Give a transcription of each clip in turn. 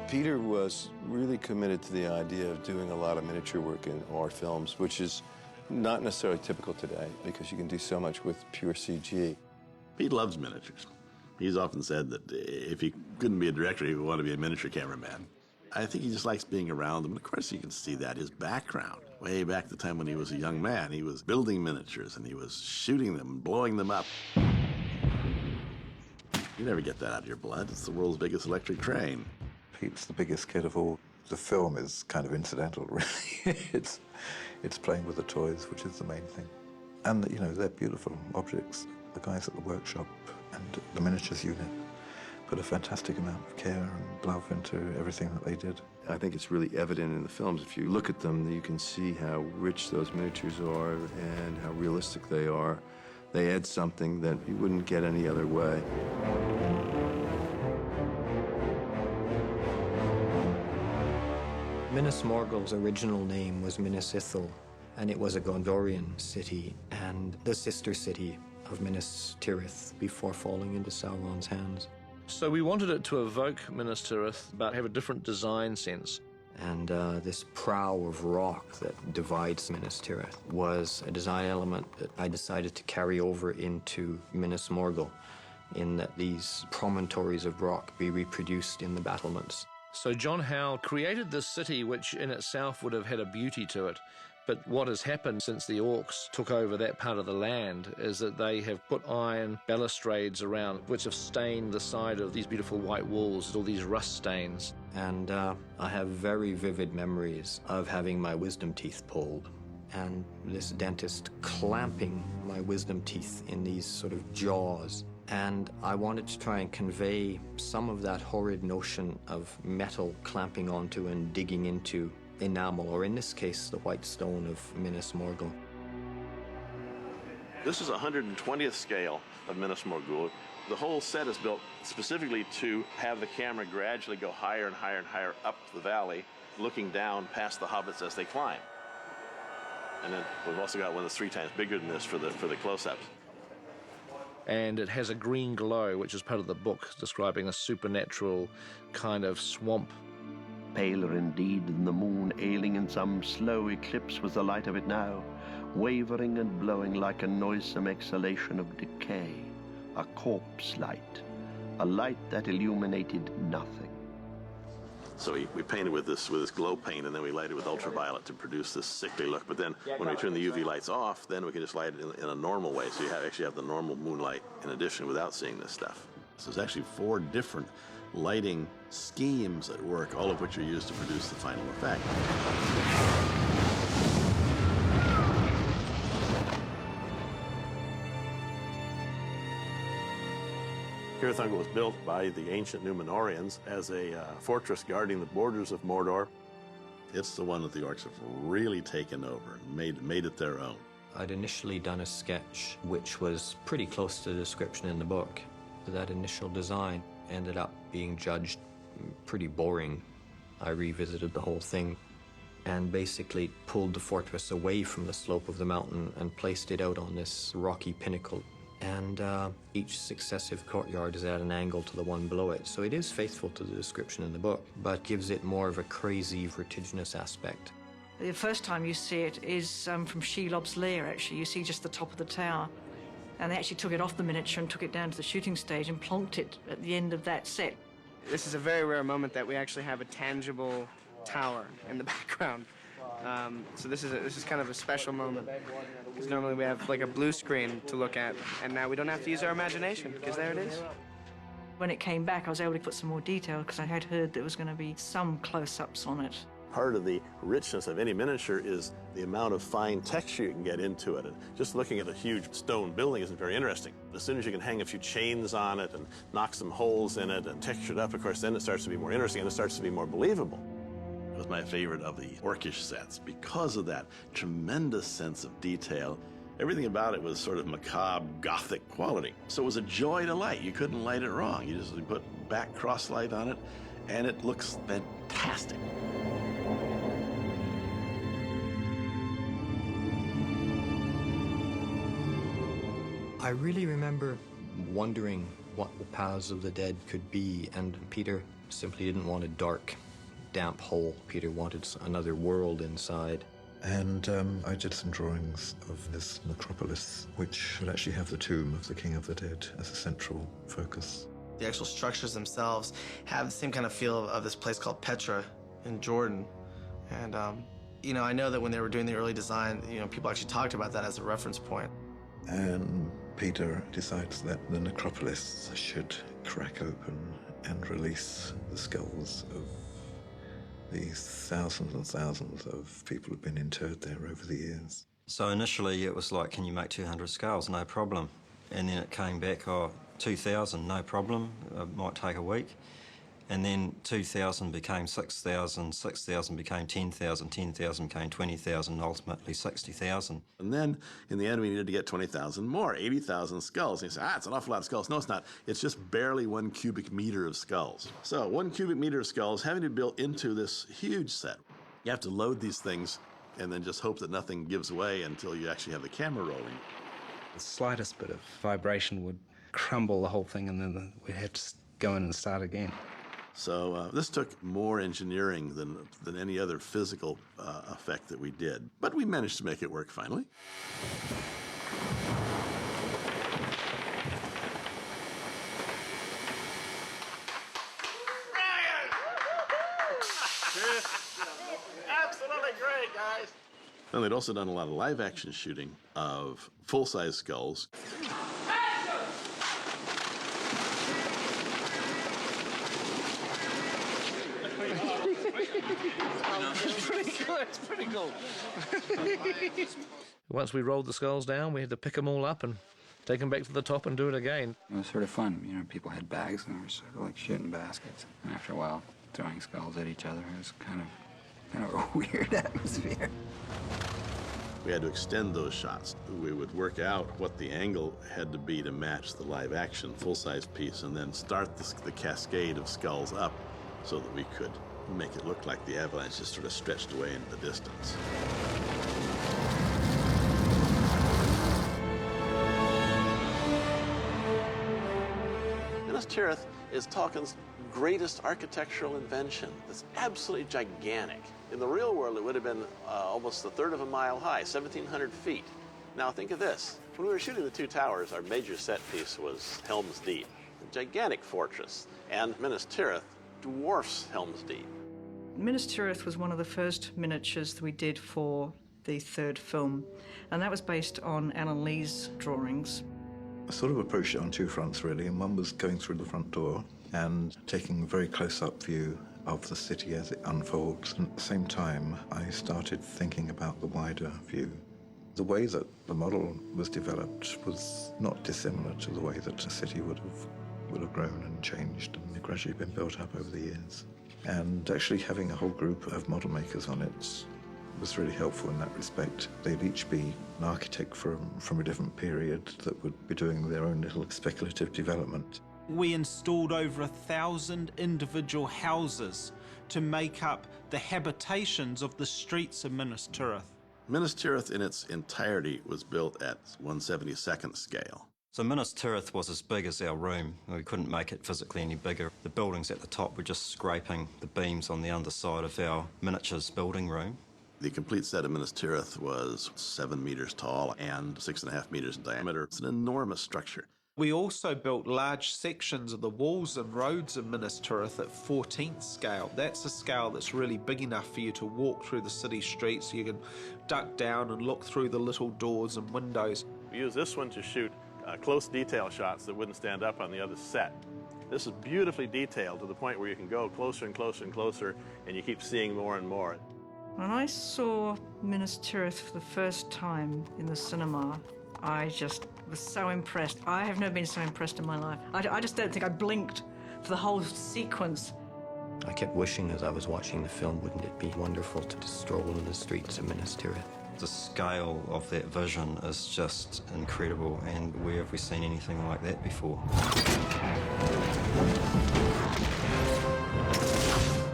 Peter was really committed to the idea of doing a lot of miniature work in our films, which is not necessarily typical today because you can do so much with pure CG. Pete loves miniatures. He's often said that if he couldn't be a director, he would want to be a miniature cameraman. I think he just likes being around them. And of course, you can see that, his background. Way back the time when he was a young man, he was building miniatures and he was shooting them and blowing them up. You never get that out of your blood. It's the world's biggest electric train. Pete's the biggest kid of all. The film is kind of incidental, really. It's playing with the toys, which is the main thing. And, you know, they're beautiful objects. The guys at the workshop and the miniatures unit put a fantastic amount of care and love into everything that they did. I think it's really evident in the films. If you look at them, you can see how rich those miniatures are and how realistic they are. They add something that you wouldn't get any other way. Minas Morgul's original name was Minas Ithil, and it was a Gondorian city and the sister city of Minas Tirith before falling into Sauron's hands. So we wanted it to evoke Minas Tirith, but have a different design sense. And this prow of rock that divides Minas Tirith was a design element that I decided to carry over into Minas Morgul, in that these promontories of rock be reproduced in the battlements. So John Howe created this city, which in itself would have had a beauty to it. But what has happened since the Orcs took over that part of the land is that they have put iron balustrades around, which have stained the side of these beautiful white walls, all these rust stains. And I have very vivid memories of having my wisdom teeth pulled, and this dentist clamping my wisdom teeth in these sort of jaws. And I wanted to try and convey some of that horrid notion of metal clamping onto and digging into enamel, or in this case, the white stone of Minas Morgul. This is a 120th scale of Minas Morgul. The whole set is built specifically to have the camera gradually go higher and higher and higher up the valley, looking down past the hobbits as they climb. And then we've also got one that's 3 times bigger than this for the close-ups. And it has a green glow, which is part of the book, describing a supernatural kind of swamp. Paler indeed than the moon, ailing in some slow eclipse was the light of it now, wavering and blowing like a noisome exhalation of decay, a corpse light, a light that illuminated nothing. So we painted with this glow paint, and then we lighted with ultraviolet to produce this sickly look. But then when we turn the UV lights off, then we can just light it in a normal way. So you actually have the normal moonlight in addition without seeing this stuff. So there's actually 4 different lighting schemes at work, all of which are used to produce the final effect. Cirith Ungol was built by the ancient Númenóreans as a fortress guarding the borders of Mordor. It's the one that the Orcs have really taken over and made it their own. I'd initially done a sketch which was pretty close to the description in the book. That initial design ended up being judged pretty boring. I revisited the whole thing and basically pulled the fortress away from the slope of the mountain and placed it out on this rocky pinnacle. And each successive courtyard is at an angle to the one below it. So it is faithful to the description in the book, but gives it more of a crazy, vertiginous aspect. The first time you see it is from Shelob's lair, actually. You see just the top of the tower. And they actually took it off the miniature and took it down to the shooting stage and plonked it at the end of that set. This is a very rare moment that we actually have a tangible tower in the background. So this is kind of a special moment, because normally we have like a blue screen to look at, and now we don't have to use our imagination, because there it is. When it came back, I was able to put some more detail, because I had heard there was going to be some close-ups on it. Part of the richness of any miniature is the amount of fine texture you can get into it. And just looking at a huge stone building isn't very interesting. As soon as you can hang a few chains on it and knock some holes in it and texture it up, of course, then it starts to be more interesting and it starts to be more believable. It was my favorite of the Orcish sets because of that tremendous sense of detail. Everything about it was sort of macabre, gothic quality. So it was a joy to light. You couldn't light it wrong. You just put back cross light on it, and it looks fantastic. I really remember wondering what the Paths of the Dead could be, and Peter simply didn't want a dark, damp hole. Peter wanted another world inside. And I did some drawings of this necropolis, which would actually have the tomb of the King of the Dead as a central focus. The actual structures themselves have the same kind of feel of this place called Petra in Jordan. And, you know, I know that when they were doing the early design, you know, people actually talked about that as a reference point. And Peter decides that the necropolis should crack open and release the skulls of these thousands and thousands of people who've been interred there over the years. So initially it was like, can you make 200 skulls? No problem. And then it came back, oh, 2,000, no problem. It might take a week. And then 2,000 became 6,000, 6,000 became 10,000, 10,000 became 20,000, and ultimately 60,000. And then, in the end, we needed to get 20,000 more, 80,000 skulls. And you say, it's an awful lot of skulls. No, it's not. It's just barely 1 cubic meter of skulls. So 1 cubic meter of skulls having to be built into this huge set. You have to load these things and then just hope that nothing gives way until you actually have the camera rolling. The slightest bit of vibration would crumble the whole thing, and then we'd have to go in and start again. So this took more engineering than any other physical effect that we did. But we managed to make it work finally. Absolutely great, guys. And they'd also done a lot of live action shooting of full-size skulls. It's pretty cool. Once we rolled the skulls down, we had to pick them all up and take them back to the top and do it again. It was sort of fun. You know, people had bags and they were sort of like shooting baskets. And after a while, throwing skulls at each other, it was kind of a weird atmosphere. We had to extend those shots. We would work out what the angle had to be to match the live action full-size piece and then start the cascade of skulls up so that we could make it look like the avalanche just sort of stretched away into the distance. Minas Tirith is Tolkien's greatest architectural invention. It's absolutely gigantic. In the real world, it would have been almost a third of a mile high, 1,700 feet. Now think of this. When we were shooting the Two Towers, our major set piece was Helm's Deep, a gigantic fortress, and Minas Tirith dwarfs Helm's Deep. Minas Tirith was one of the first miniatures that we did for the third film, and that was based on Alan Lee's drawings. I sort of approached it on two fronts, really, and one was going through the front door and taking a very close-up view of the city as it unfolds. And at the same time, I started thinking about the wider view. The way that the model was developed was not dissimilar to the way that a city would have grown and changed and gradually been built up over the years. And actually having a whole group of model makers on it was really helpful in that respect. They'd each be an architect from a different period that would be doing their own little speculative development. We installed over 1,000 individual houses to make up the habitations of the streets of Minas Tirith. Minas Tirith in its entirety was built at 1/72nd scale. So Minas Tirith was as big as our room. We couldn't make it physically any bigger. The buildings at the top were just scraping the beams on the underside of our miniatures building room. The complete set of Minas Tirith was 7 meters tall and 6.5 meters in diameter. It's an enormous structure. We also built large sections of the walls and roads of Minas Tirith at 14th scale. That's a scale that's really big enough for you to walk through the city streets. You can duck down and look through the little doors and windows. We used this one to shoot close detail shots that wouldn't stand up on the other set. This is beautifully detailed to the point where you can go closer and closer and closer, and you keep seeing more and more. When I saw Minas Tirith for the first time in the cinema, I just was so impressed. I have never been so impressed in my life. I just don't think I blinked for the whole sequence. I kept wishing as I was watching the film, wouldn't it be wonderful to just stroll in the streets of Minas Tirith? The scale of that vision is just incredible, and where have we seen anything like that before?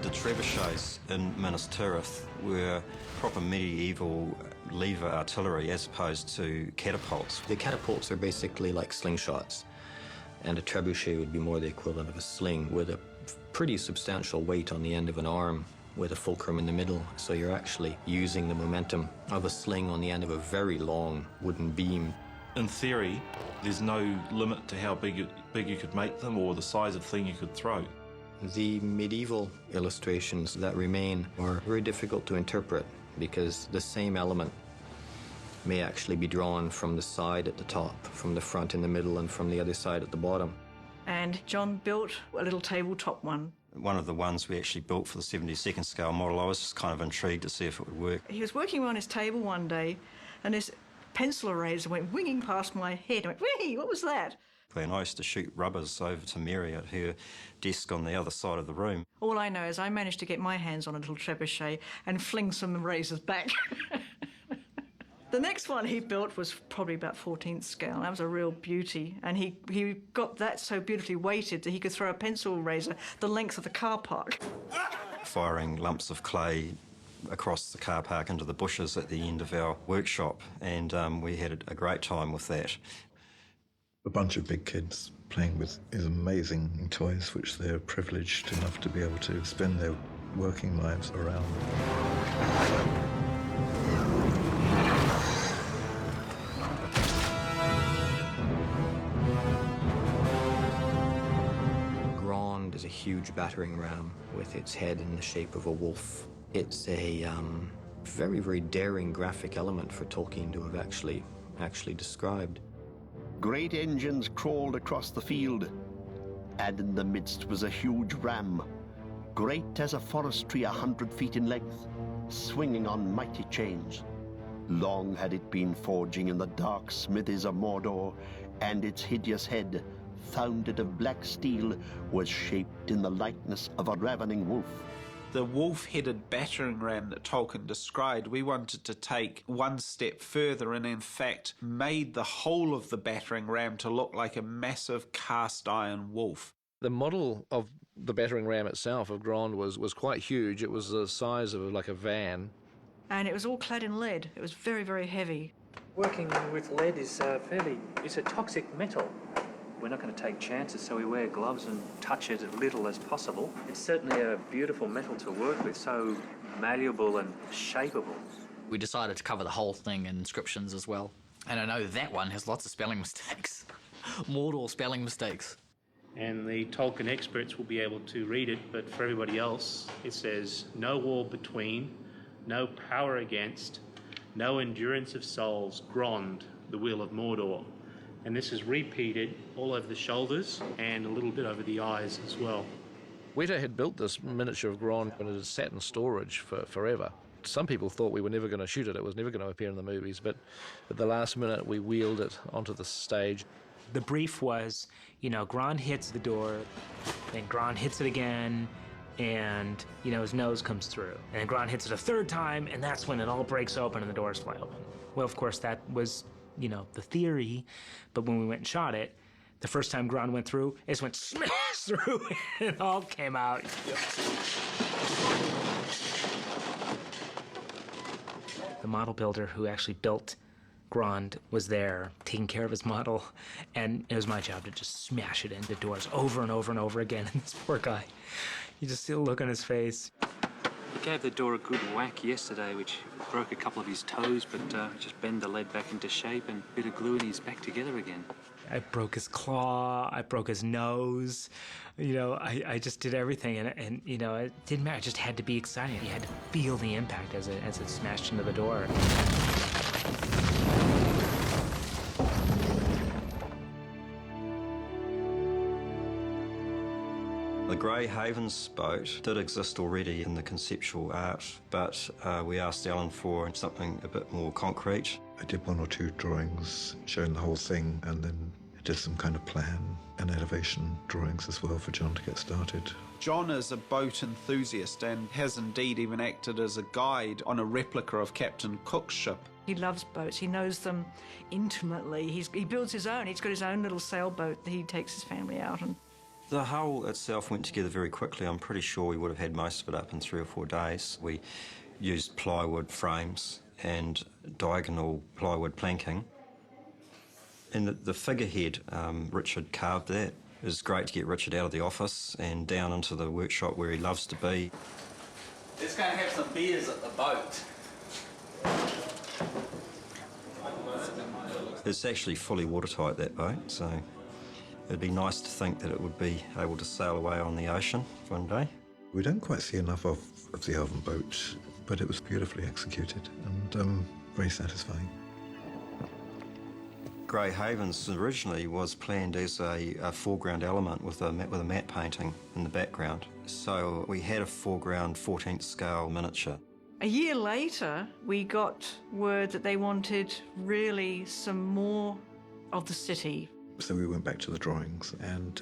The trebuchets in Minas Tirith were proper medieval lever artillery as opposed to catapults. The catapults are basically like slingshots, and a trebuchet would be more the equivalent of a sling with a pretty substantial weight on the end of an arm with a fulcrum in the middle, so you're actually using the momentum of a sling on the end of a very long wooden beam. In theory, there's no limit to how big you could make them or the size of thing you could throw. The medieval illustrations that remain are very difficult to interpret because the same element may actually be drawn from the side at the top, from the front in the middle, and from the other side at the bottom. And John built a little tabletop one. One of the ones we actually built for the 72nd scale model, I was just kind of intrigued to see if it would work. He was working on his table one day, and this pencil eraser went winging past my head. I went, whee, what was that? And I used to shoot rubbers over to Mary at her desk on the other side of the room. All I know is I managed to get my hands on a little trebuchet and fling some erasers back. The next one he built was probably about 14th scale. That was a real beauty. And he got that so beautifully weighted that he could throw a pencil eraser the length of the car park. Firing lumps of clay across the car park into the bushes at the end of our workshop, and we had a great time with that. A bunch of big kids playing with these amazing toys which they're privileged enough to be able to spend their working lives around. Grond is a huge battering ram with its head in the shape of a wolf. It's a very, very daring graphic element for Tolkien to have actually described. Great engines crawled across the field, and in the midst was a huge ram, great as a forest tree 100 feet in length, swinging on mighty chains. Long had it been forging in the dark smithies of Mordor, and its hideous head, founded of black steel, was shaped in the likeness of a ravening wolf. The wolf-headed battering ram that Tolkien described, we wanted to take one step further and in fact made the whole of the battering ram to look like a massive cast iron wolf. The model of the battering ram itself of Grond was quite huge. It was the size of like a van. And it was all clad in lead. It was very, very heavy. Working with lead is it's a toxic metal. We're not going to take chances, so we wear gloves and touch it as little as possible. It's certainly a beautiful metal to work with, so malleable and shapeable. We decided to cover the whole thing in inscriptions as well. And I know that one has lots of spelling mistakes. Mordor spelling mistakes. And the Tolkien experts will be able to read it, but for everybody else, it says, no wall between, no power against, no endurance of souls, Grond, the wheel of Mordor. And this is repeated all over the shoulders and a little bit over the eyes as well. Weta had built this miniature of Grond and it had sat in storage for forever. Some people thought we were never going to shoot it. It was never going to appear in the movies, but at the last minute we wheeled it onto the stage. The brief was, Grond hits the door, then Grond hits it again, and, his nose comes through. And then Grond hits it a third time, and that's when it all breaks open and the doors fly open. Well, of course, that was the theory, but when we went and shot it, the first time Grond went through, it just went smash through and it all came out. The model builder who actually built Grond was there taking care of his model, and it was my job to just smash it into doors over and over and over again. And this poor guy, you just see the look on his face. He gave the door a good whack yesterday, which broke a couple of his toes, but just bend the lead back into shape and a bit of glue and he's back together again. I broke his claw, I broke his nose, I just did everything, and it didn't matter, it just had to be exciting. You had to feel the impact as it smashed into the door. The Grey Havens boat did exist already in the conceptual art, but we asked Alan for something a bit more concrete. I did one or two drawings showing the whole thing, and then did some kind of plan and elevation drawings as well for John to get started. John is a boat enthusiast and has indeed even acted as a guide on a replica of Captain Cook's ship. He loves boats. He knows them intimately. He builds his own. He's got his own little sailboat that he takes his family out on. The hull itself went together very quickly. I'm pretty sure we would have had most of it up in 3 or 4 days. We used plywood frames and diagonal plywood planking. And the figurehead, Richard carved that It was great to get Richard out of the office and down into the workshop where he loves to be. Let's go have some beers at the boat. It's actually fully watertight, that boat, so it'd be nice to think that it would be able to sail away on the ocean one day. We don't quite see enough of the Elven boat, but it was beautifully executed and very satisfying. Grey Havens originally was planned as a foreground element with a matte painting in the background. So we had a foreground 14th scale miniature. A year later, we got word that they wanted really some more of the city. So we went back to the drawings, and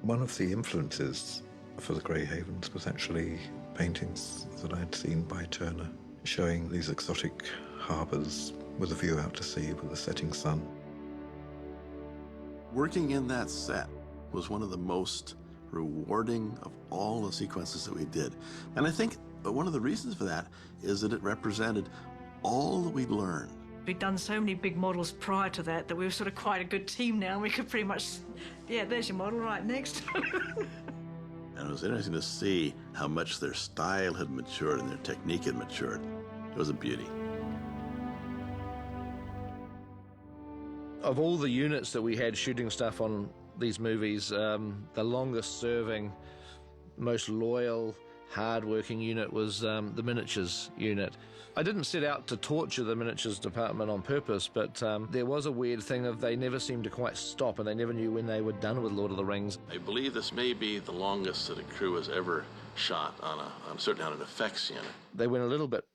one of the influences for the Grey Havens was actually paintings that I had seen by Turner, showing these exotic harbours with a view out to sea with the setting sun. Working in that set was one of the most rewarding of all the sequences that we did. And I think one of the reasons for that is that it represented all that we'd learned. We'd done so many big models prior to that we were sort of quite a good team now. We could pretty much, yeah, there's your model, right, next. And it was interesting to see how much their style had matured and their technique had matured. It was a beauty. Of all the units that we had shooting stuff on these movies, the longest serving, most loyal, hard-working unit was the miniatures unit. I didn't set out to torture the miniatures department on purpose, but there was a weird thing of they never seemed to quite stop, and they never knew when they were done with Lord of the Rings. I believe this may be the longest that a crew has ever shot on certainly on an effects unit. They went a little bit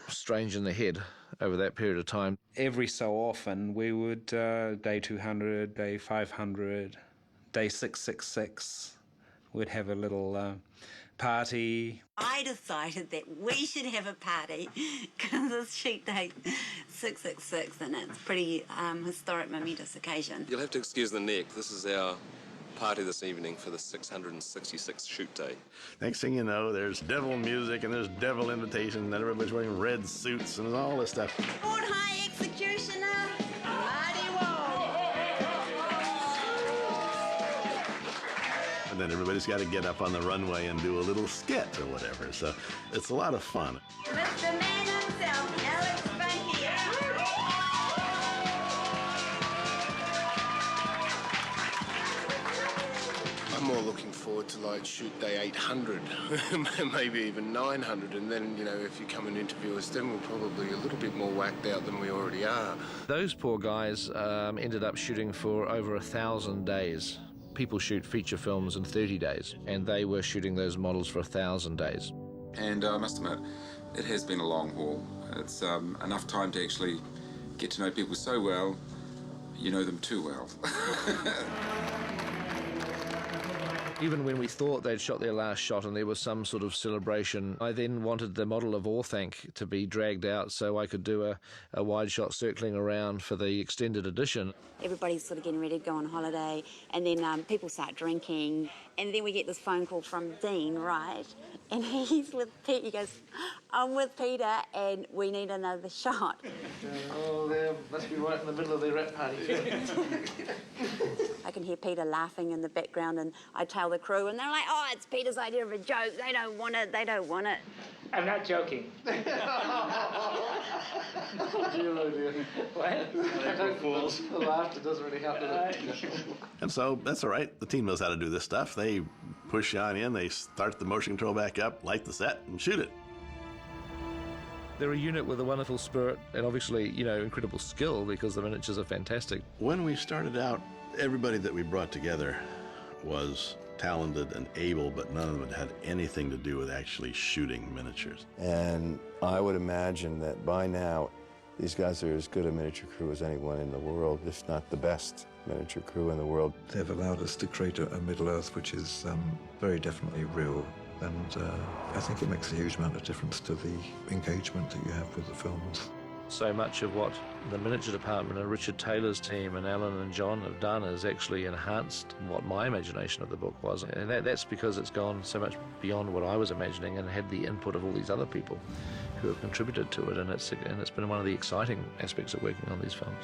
strange in the head over that period of time. Every so often we would, day 200, day 500, day 666, we'd have a little party. I decided that we should have a party because it's shoot date 666 and it's a pretty historic, momentous occasion. You'll have to excuse the neck. This is our party this evening for the 666th shoot day. Next thing you know, there's devil music and there's devil invitations and everybody's wearing red suits and all this stuff. Lord High Executioner, mighty wall. And then everybody's got to get up on the runway and do a little skit or whatever. So it's a lot of fun. Mr. Man himself, Alex Funke. I'm more looking forward to like shoot day 800, maybe even 900, and then, you know, if you come and interview us, then we're probably a little bit more whacked out than we already are. Those poor guys ended up shooting for over 1,000 days. People shoot feature films in 30 days, and they were shooting those models for 1,000 days. And I must admit, it has been a long haul. It's enough time to actually get to know people so well, you know them too well. Even when we thought they'd shot their last shot and there was some sort of celebration, I then wanted the model of Orthanc to be dragged out so I could do a wide shot circling around for the extended edition. Everybody's sort of getting ready to go on holiday, and then people start drinking, and then we get this phone call from Dean, Wright, and he's with Pete. He goes, I'm with Peter, and we need another shot. Oh, they must be right in the middle of their rap party. I can hear Peter laughing in the background, and I tell the crew, and they're like, oh, it's Peter's idea of a joke. They don't want it. They don't want it. I'm not joking. Dear, oh dear. What? The laughter doesn't really help, does it? And so that's all right. The team knows how to do this stuff. They push on in, they start the motion control back up, light the set, and shoot it. They're a unit with a wonderful spirit and obviously, you know, incredible skill because the miniatures are fantastic. When we started out, everybody that we brought together was talented and able, but none of them had anything to do with actually shooting miniatures. And I would imagine that by now, these guys are as good a miniature crew as anyone in the world, if not the best miniature crew in the world. They've allowed us to create a Middle-earth which is very definitely real, and I think it makes a huge amount of difference to the engagement that you have with the films. So much of what the miniature department and Richard Taylor's team and Alan and John have done has actually enhanced what my imagination of the book was. And that's because it's gone so much beyond what I was imagining and had the input of all these other people who have contributed to it. And it's been one of the exciting aspects of working on these films.